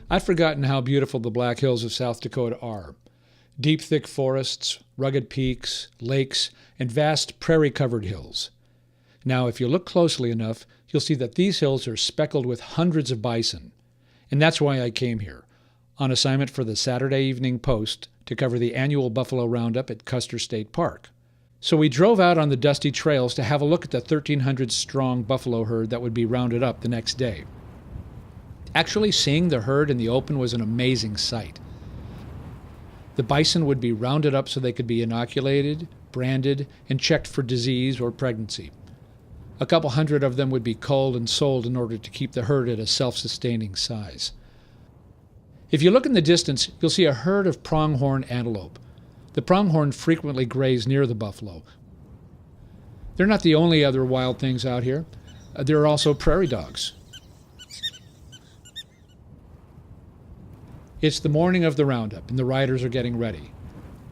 I'd forgotten how beautiful the Black Hills of South Dakota are. Deep, thick forests, rugged peaks, lakes, and vast prairie-covered hills. Now, if you look closely enough, you'll see that these hills are speckled with hundreds of bison. And that's why I came here, on assignment for the Saturday Evening Post to cover the annual buffalo roundup at Custer State Park. So we drove out on the dusty trails to have a look at the 1,300-strong buffalo herd that would be rounded up the next day. Actually, seeing the herd in the open was an amazing sight. The bison would be rounded up so they could be inoculated, branded, and checked for disease or pregnancy. A couple hundred of them would be culled and sold in order to keep the herd at a self-sustaining size. If you look in the distance, you'll see a herd of pronghorn antelope. The pronghorn frequently graze near the buffalo. They're not the only other wild things out here. There are also prairie dogs. It's the morning of the roundup, and the riders are getting ready.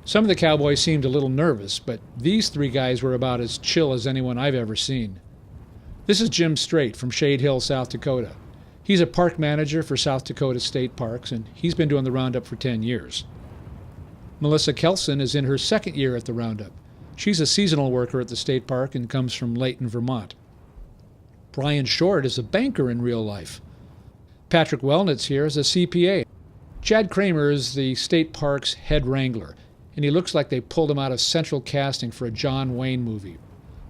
Some of the cowboys seemed a little nervous, but these three guys were about as chill as anyone I've ever seen. This is Jim Strait from Shade Hill, South Dakota. He's a park manager for South Dakota State Parks, and he's been doing the roundup for 10 years. Melissa Kelson is in her second year at the roundup. She's a seasonal worker at the state park and comes from Layton, Vermont. Brian Short is a banker in real life. Patrick Wellnitz here is a CPA. Chad Kramer is the state park's head wrangler, and he looks like they pulled him out of central casting for a John Wayne movie.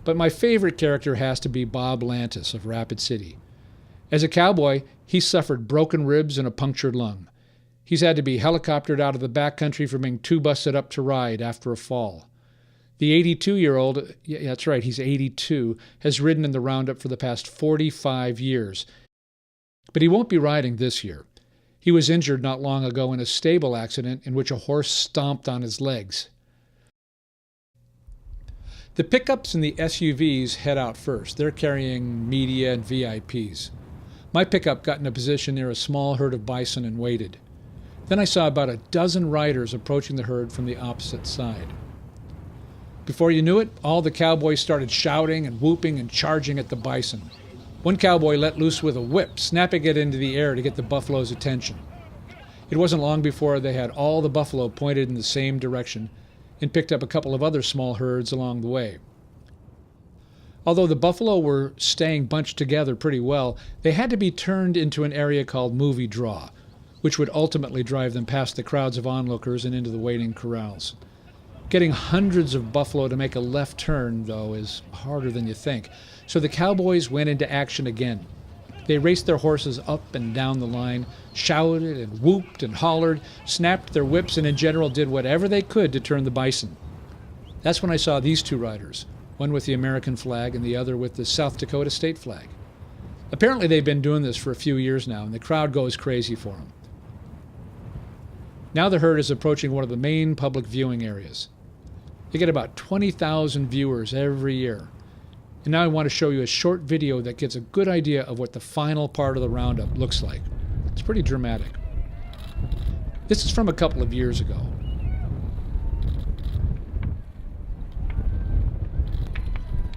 But my favorite character has to be Bob Lantis of Rapid City. As a cowboy, he suffered broken ribs and a punctured lung. He's had to be helicoptered out of the backcountry for being too busted up to ride after a fall. The 82-year-old, yeah, that's right, he's 82, has ridden in the roundup for the past 45 years. But he won't be riding this year. He was injured not long ago in a stable accident in which a horse stomped on his legs. The pickups and the SUVs head out first. They're carrying media and VIPs. My pickup got in a position near a small herd of bison and waited. Then I saw about a dozen riders approaching the herd from the opposite side. Before you knew it, all the cowboys started shouting and whooping and charging at the bison. One cowboy let loose with a whip, snapping it into the air to get the buffalo's attention. It wasn't long before they had all the buffalo pointed in the same direction and picked up a couple of other small herds along the way. Although the buffalo were staying bunched together pretty well, they had to be turned into an area called Movie Draw, which would ultimately drive them past the crowds of onlookers and into the waiting corrals. Getting hundreds of buffalo to make a left turn, though, is harder than you think. So the cowboys went into action again. They raced their horses up and down the line, shouted and whooped and hollered, snapped their whips, and in general did whatever they could to turn the bison. That's when I saw these two riders, one with the American flag and the other with the South Dakota state flag. Apparently they've been doing this for a few years now, and the crowd goes crazy for them. Now the herd is approaching one of the main public viewing areas. They get about 20,000 viewers every year. And now I want to show you a short video that gives a good idea of what the final part of the roundup looks like. It's pretty dramatic. This is from a couple of years ago.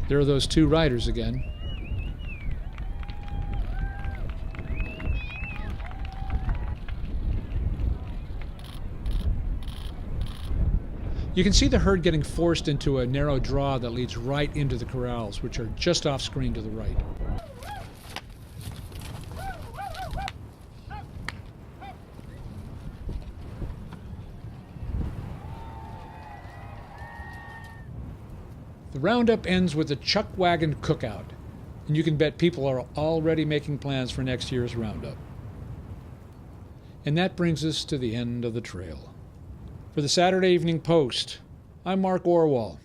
There are those two riders again. You can see the herd getting forced into a narrow draw that leads right into the corrals, which are just off screen to the right. The roundup ends with a chuck wagon cookout, and you can bet people are already making plans for next year's roundup. And that brings us to the end of the trail. For the Saturday Evening Post, I'm Mark Orwoll.